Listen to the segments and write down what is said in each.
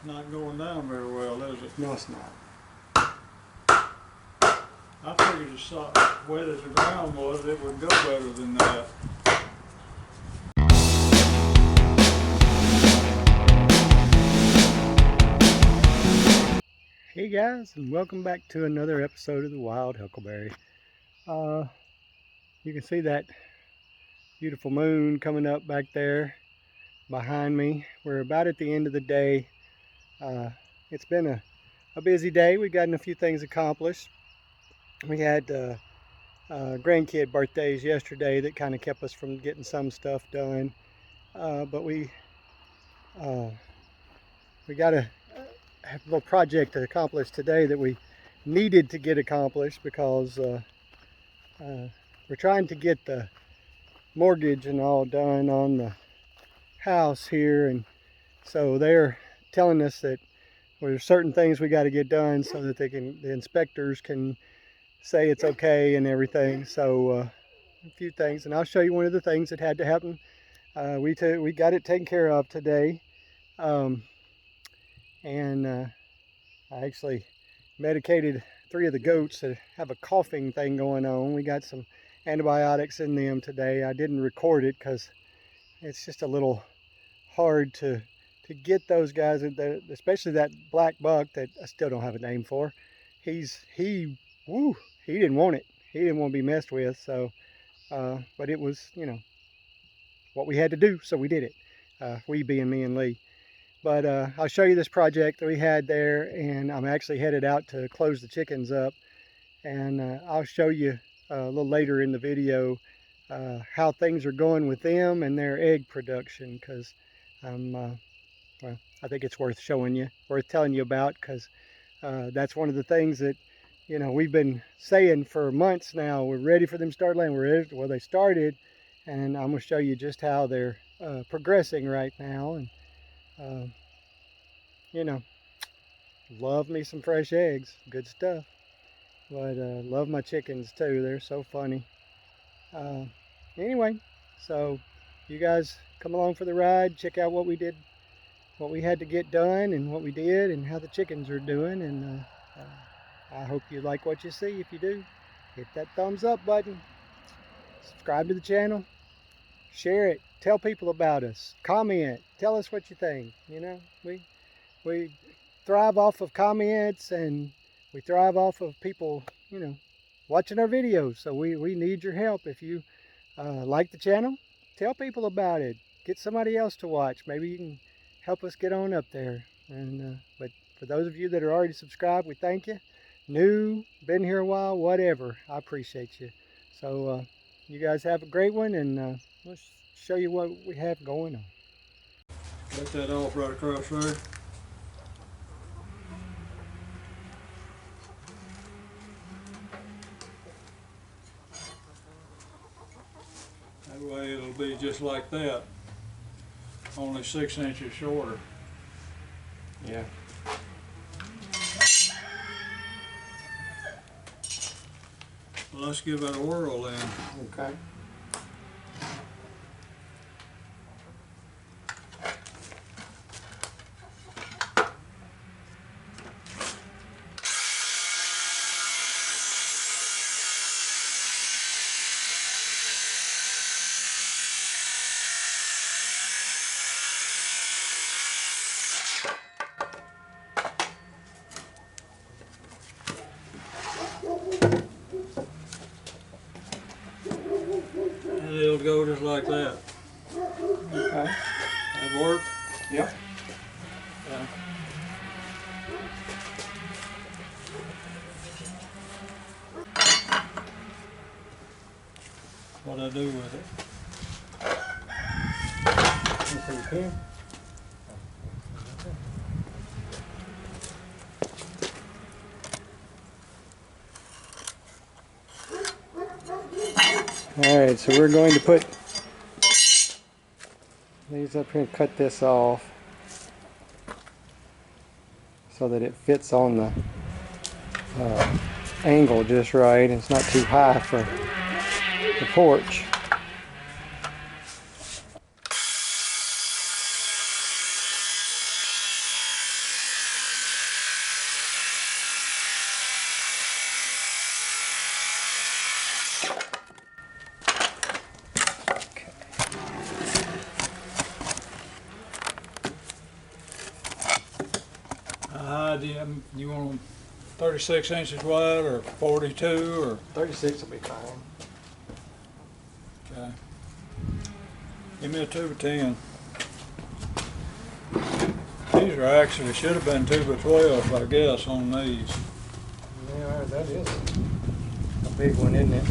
Not going down very well, is it? No, it's not. I figured as wet as the ground was, it would go better than that. Hey guys, and welcome back to another episode of the Wild Huckleberry. You can see that beautiful moon coming up back there behind me. We're about at the end of the day. It's been a busy day. We've gotten a few things accomplished. We had grandkid birthdays yesterday that kind of kept us from getting some stuff done. But we got a little project to accomplish today that we needed to get accomplished because we're trying to get the mortgage and all done on the house here, and so they're telling us that there's certain things we got to get done so that the inspectors can say it's okay and everything. So a few things, and I'll show you one of the things that had to happen. We got it taken care of today, and I actually medicated 3 of the goats that have a coughing thing going on. We got some antibiotics in them today. I didn't record it because it's just a little hard to get those guys, especially that black buck that I still don't have a name for. He didn't want it. He didn't want to be messed with. So, but it was, what we had to do, so we did it. We being me and Lee. But I'll show you this project that we had there, and I'm actually headed out to close the chickens up. And I'll show you a little later in the video how things are going with them and their egg production, because well, I think it's worth showing you, worth telling you about, because that's one of the things that, we've been saying for months now. We're ready for them to start laying. Well, they started, and I'm going to show you just how they're progressing right now. And love me some fresh eggs, good stuff. But love my chickens too, they're so funny. Anyway, so you guys come along for the ride, check out what we did, what we had to get done, and what we did, and how the chickens are doing. And I hope you like what you see. If you do, hit that thumbs up button, subscribe to the channel, share it, tell people about us, comment, tell us what you think. We thrive off of comments, and we thrive off of people, watching our videos. So we need your help. If you like the channel, tell people about it. Get somebody else to watch. Maybe you can help us get on up there. And but for those of you that are already subscribed, we thank you. New, been here a while, whatever, I appreciate you. So you guys have a great one, and let's show you what we have going on. Cut that off right across there. That way it'll be just like that, only 6 inches shorter. Yeah. Well, let's give it a whirl then. Okay. And it'll go just like that. Okay. That work? Yep. Yeah. What I do with it? Okay. Alright, so we're going to put these up here and cut this off so that it fits on the angle just right. It's not too high for the porch. wide, you want them 36 inches wide or 42 or? 36 will be fine. Okay. Give me a 2 by 10. These are actually, should have been 2 by 12, I guess, on these. Yeah, that is a big one, isn't it?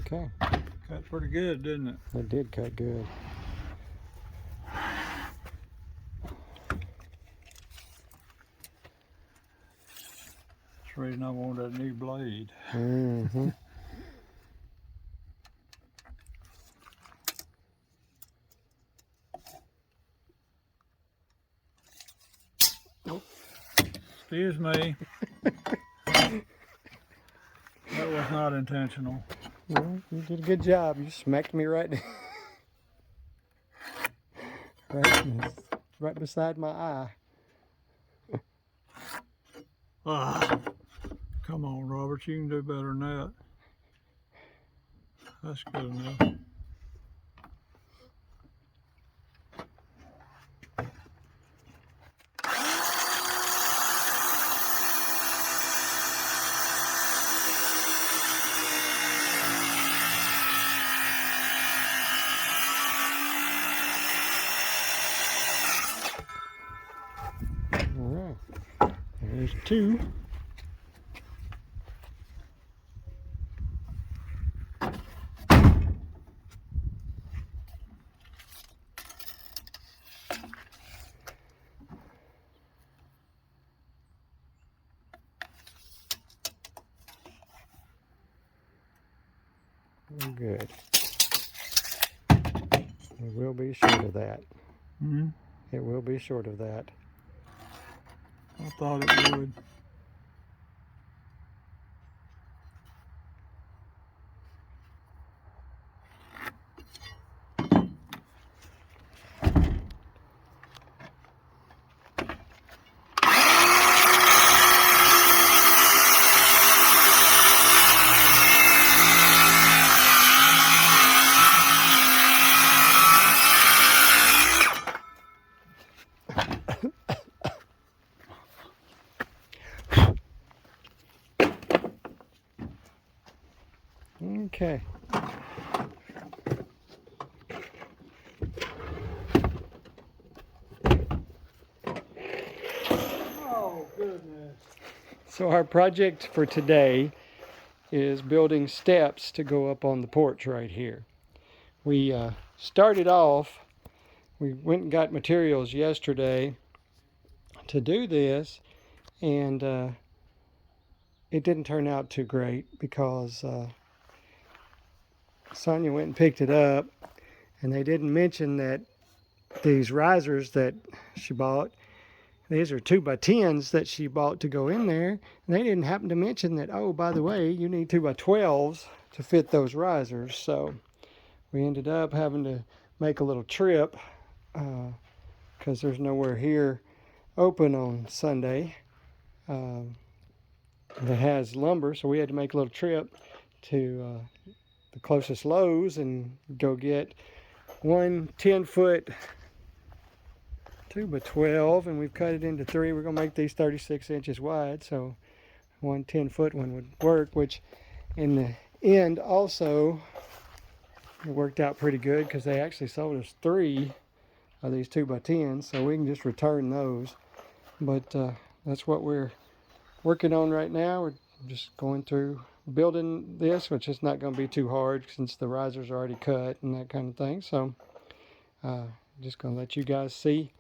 Okay, Cut pretty good, didn't it? that did cut good. That's the reason I wanted that new blade. Mm-hmm. Excuse me. That was not intentional. Well, you did a good job. You smacked me right, right beside my eye. Ah, come on, Robert. You can do better than that. That's good enough. All right, there's 2. Good. It will be short of that. Hmm? It will be short of that. I thought it would. Okay. Oh, goodness. So our project for today is building steps to go up on the porch right here. We started off, we went and got materials yesterday to do this, and it didn't turn out too great because Sonia went and picked it up, and they didn't mention that these risers that she bought, these are 2 by 10s that she bought to go in there, and they didn't happen to mention that, oh, by the way, you need 2 by 12s to fit those risers. So we ended up having to make a little trip because there's nowhere here open on Sunday that has lumber, so we had to make a little trip to the closest Lowe's and go get one 10-foot 2 by 12, and we've cut it into 3. We're going to make these 36 inches wide, so one 10-foot one would work, which in the end also it worked out pretty good because they actually sold us 3 of these 2 by 10s, so we can just return those. But that's what we're working on right now. We're just going through building this, which is not going to be too hard since the risers are already cut and that kind of thing. So just going to let you guys see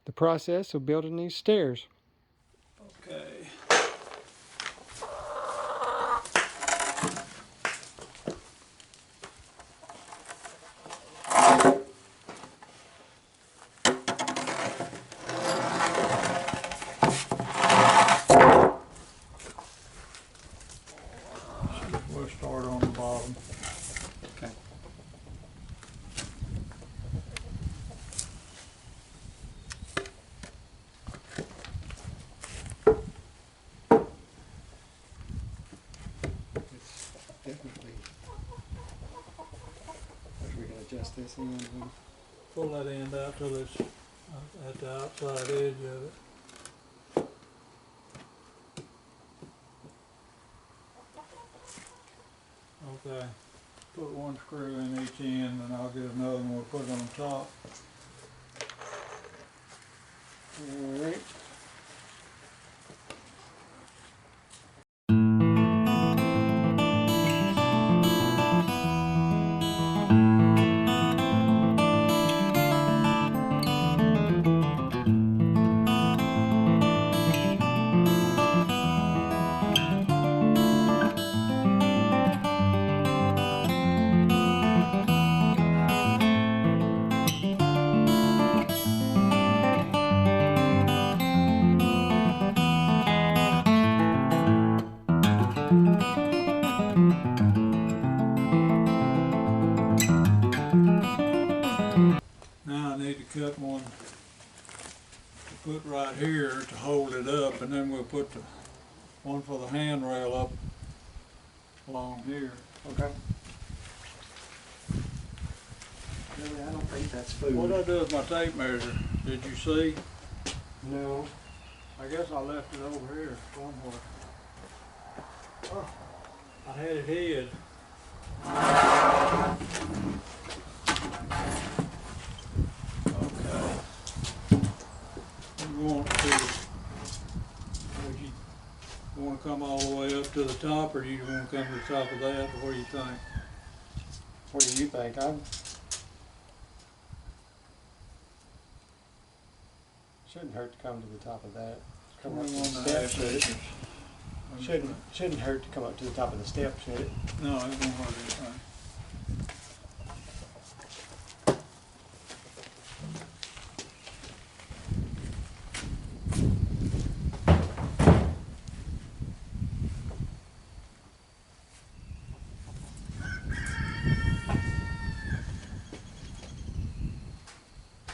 the process of building these stairs. Okay. We'll start on the bottom. Okay. press this in. Pull that end out till it's at the outside edge of it. Okay, put one screw in each end and I'll get another one, we'll put it on top. Alright. Now I need to cut one to put right here to hold it up, and then we'll put the one for the handrail up along here. Okay. Really, I don't think that's food. What did I do with my tape measure? Did you see? No. I guess I left it over here somewhere. Oh, I had it hid. Okay. You want to come all the way up to the top, or do you want to come to the top of that? What do you think? What do you think? Shouldn't hurt to come to the top of that. Come up to the 21 step, and a half should it? inches. Shouldn't hurt to come up to the top of the step, should it? No, it won't hurt anything.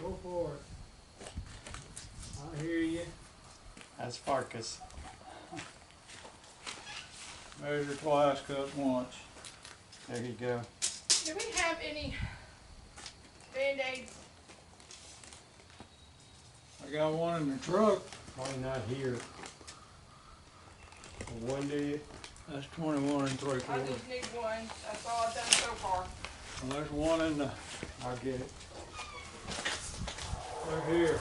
Go for it. I hear you. That's Farkas. Measure twice, cut once. There you go. Do we have any Band-Aids? I got one in the truck. Probably not here. One, do you? That's 21 and 3/4. I just need one. That's all I've done so far. Well, there's one in the, I'll get it. right here.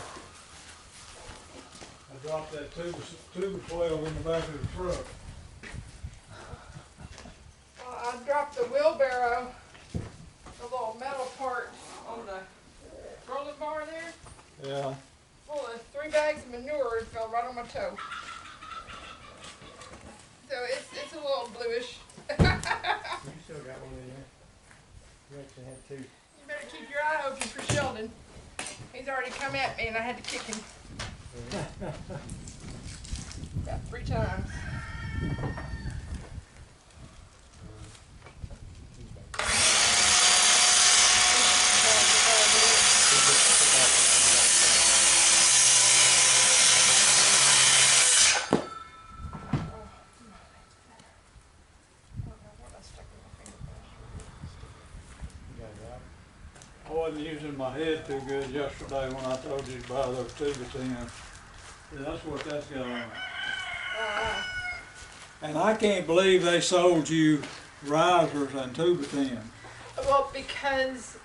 I dropped that tube of 12 in the back of the truck. I dropped the wheelbarrow, the little metal part on the rolling bar there, Yeah. full of 3 bags of manure. It fell right on my toe. So it's a little bluish. You still got one in there. You actually had two. You better keep your eye open for Sheldon. He's already come at me and I had to kick him about 3 times. I wasn't using my head too good yesterday when I told you to buy those tube of 10. Yeah, that's what that's got on it. And I can't believe they sold you risers and tube of 10. Well, because,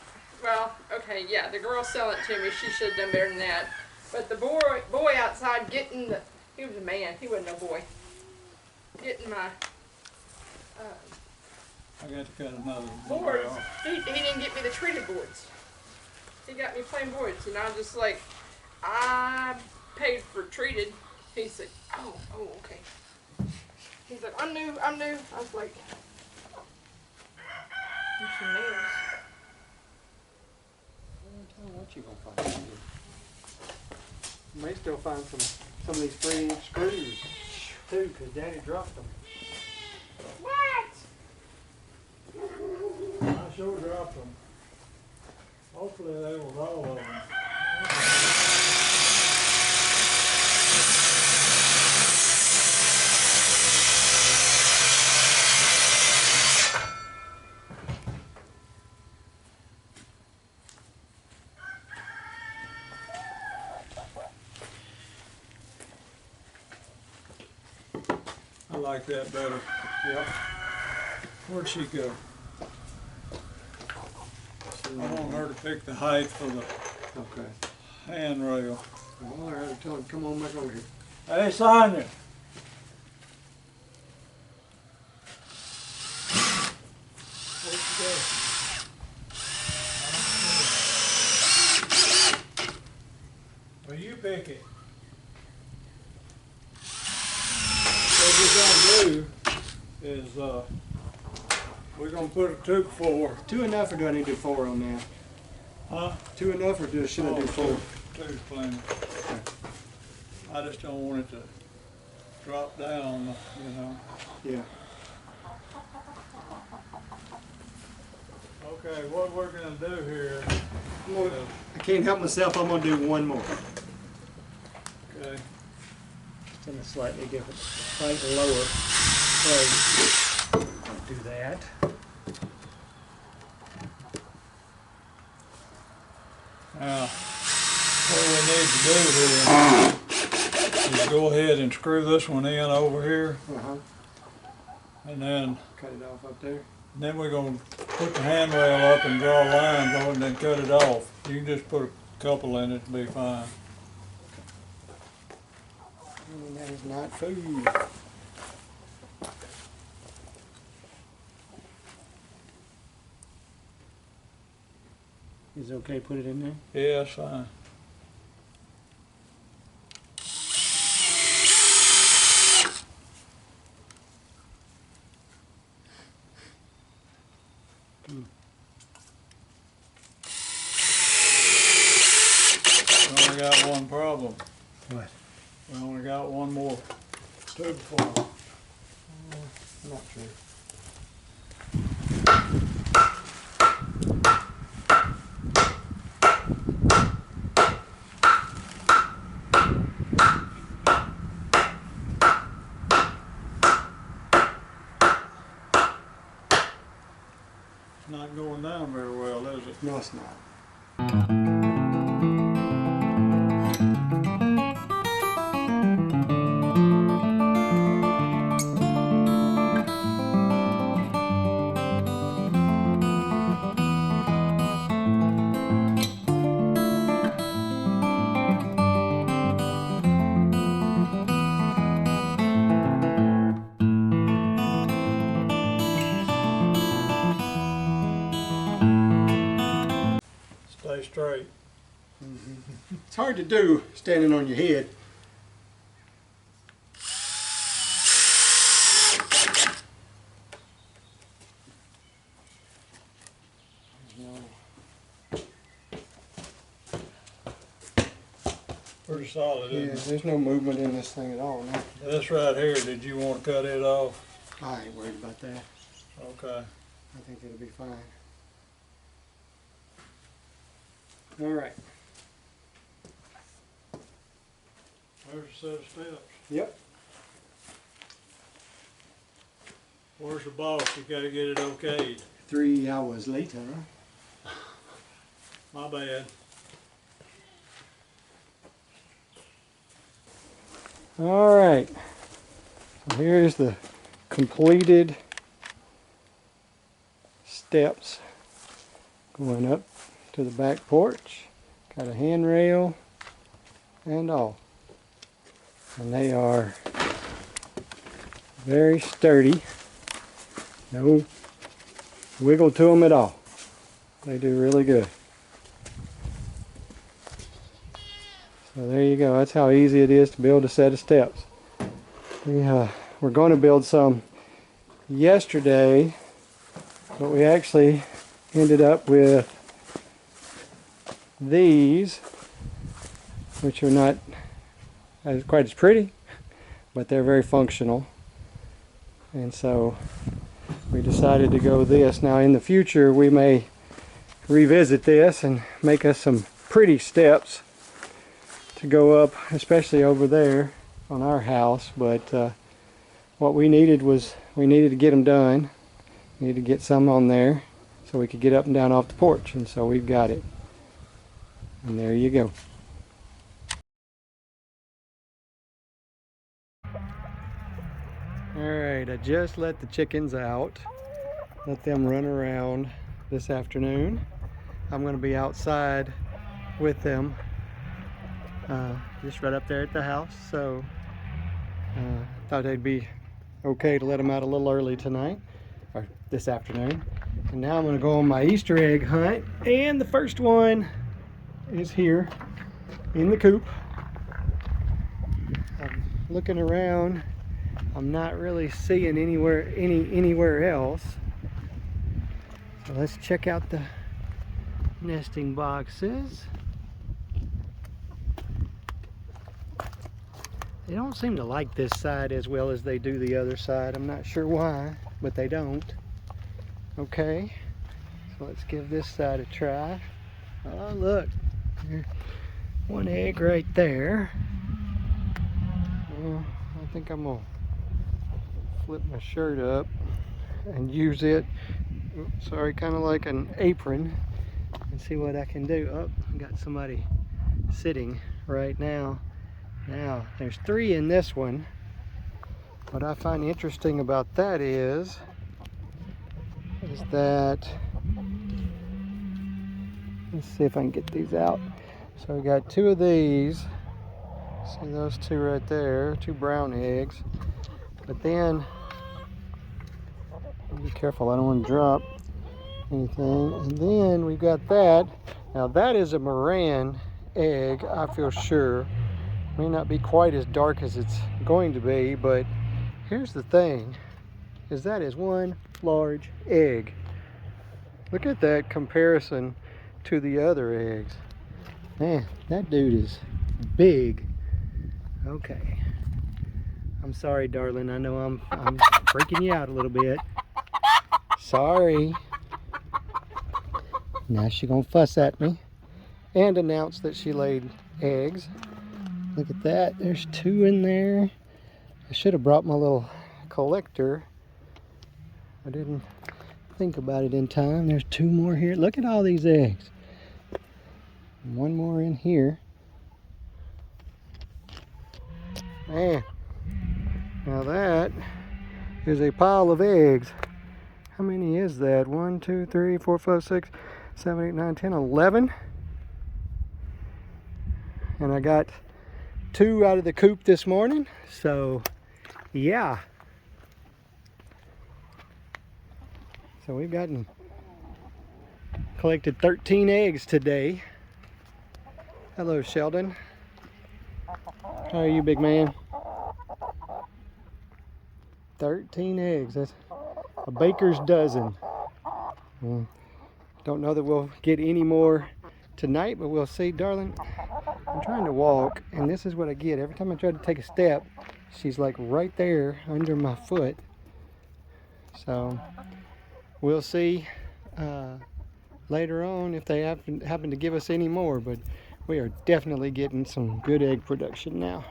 well, okay, yeah, the girl selling it to me, she should have done better than that. But the boy outside getting the, he was a man, he wasn't no boy, getting my I got to cut another one. boards, he didn't get me the treated boards. He got me plain boards, and I was just like, I paid for treated. He's like, oh, okay. He's like, I'm new. I was like, "Use some nails." Tell me what you gonna find. You may still find some of these 3-inch screws too, because Daddy dropped them. What? I sure dropped them. Hopefully they was all of them. I like that better. Yep. Where'd she go? I want her to pick the height for the Okay. handrail. All right, tell him, come on back over here. Hey, Sonia. Where'd she go? Well, you pick it. What we're gonna do is, we're gonna put a 2x4. 2 enough, or do I need to do 4 on that? Huh? 2 enough, or should I do 4? Two's plenty. I just don't want it to drop down, you know. Yeah. Okay, what we're gonna do here I can't help myself. I'm gonna do one more. okay, It's in a slightly different, slightly lower place. I'll do that. now, what we need to do here is go ahead and screw this one in over here, and then Cut it off up there. we're gonna put the handrail up and draw lines on it and then cut it off. You can just put a couple in it and be fine. That is not food. Is it okay to put it in there? Yeah, that's fine. We only got one problem. What? We only got one more 2x4. Not true. It's not going down very well, is it? No, it's not. Stay straight. It's hard to do standing on your head. Pretty solid, Yeah, isn't it? there's no movement in this thing at all. No. This right here, did you want to cut it off? I ain't worried about that. Okay. I think it'll be fine. All right. There's a set of steps. Yep. Where's the boss? You gotta get it okayed. 3 hours later. My bad. All right. So here's the completed steps going up to the back porch. Got a handrail and all. And they are very sturdy. No wiggle to them at all. They do really good. So there you go. That's how easy it is to build a set of steps. We're going to build some yesterday, but we actually ended up with these, which are not quite as pretty, but they're very functional. And so we decided to go with this. Now in the future we may revisit this and make us some pretty steps to go up, especially over there on our house. But what we needed was, we needed to get them done. We needed to get some on there so we could get up and down off the porch, and so we've got it. And there you go. Alright, I just let the chickens out. Let them run around this afternoon. I'm going to be outside with them. Just right up there at the house. So thought they'd be okay to let them out a little early tonight. Or this afternoon. And now I'm going to go on my Easter egg hunt. And the first one is here in the coop. I'm looking around. I'm not really seeing anywhere else. So let's check out the nesting boxes. They don't seem to like this side as well as they do the other side. I'm not sure why, but they don't. Okay, so let's give this side a try. Oh, look, one egg right there. I think I'm gonna flip my shirt up and use it, sorry, kind of like an apron, and see what I can do. Oh, I got somebody sitting right now. Now, there's 3 in this one. What I find interesting about that is that, let's see if I can get these out. So we got 2 of these. See those 2 right there, 2 brown eggs. But then, be careful, I don't want to drop anything. And then we've got that. Now that is a Moran egg, I feel sure. May not be quite as dark as it's going to be, but here's the thing, is that is one large egg. Look at that comparison to the other eggs. Man, that dude is big. Okay. I'm sorry, darling. I know I'm freaking you out a little bit. Sorry. Now she's gonna fuss at me and announce that she laid eggs. Look at that. There's 2 in there. I should have brought my little collector. I didn't think about it in time. There's 2 more here. Look at all these eggs. 1 more in here. Man, now that is a pile of eggs. How many is that? 1, 2, 3, 4, 5, 6, 7, 8, 9, 10, 11. And I got 2 out of the coop this morning. So, yeah. So we've collected 13 eggs today. Hello, Sheldon. How are you, big man? 13 eggs. That's a baker's dozen. Don't know that we'll get any more tonight, but we'll see. Darling, I'm trying to walk, and this is what I get. Every time I try to take a step, she's like right there under my foot. So we'll see later on if they happen to give us any more, but we are definitely getting some good egg production now.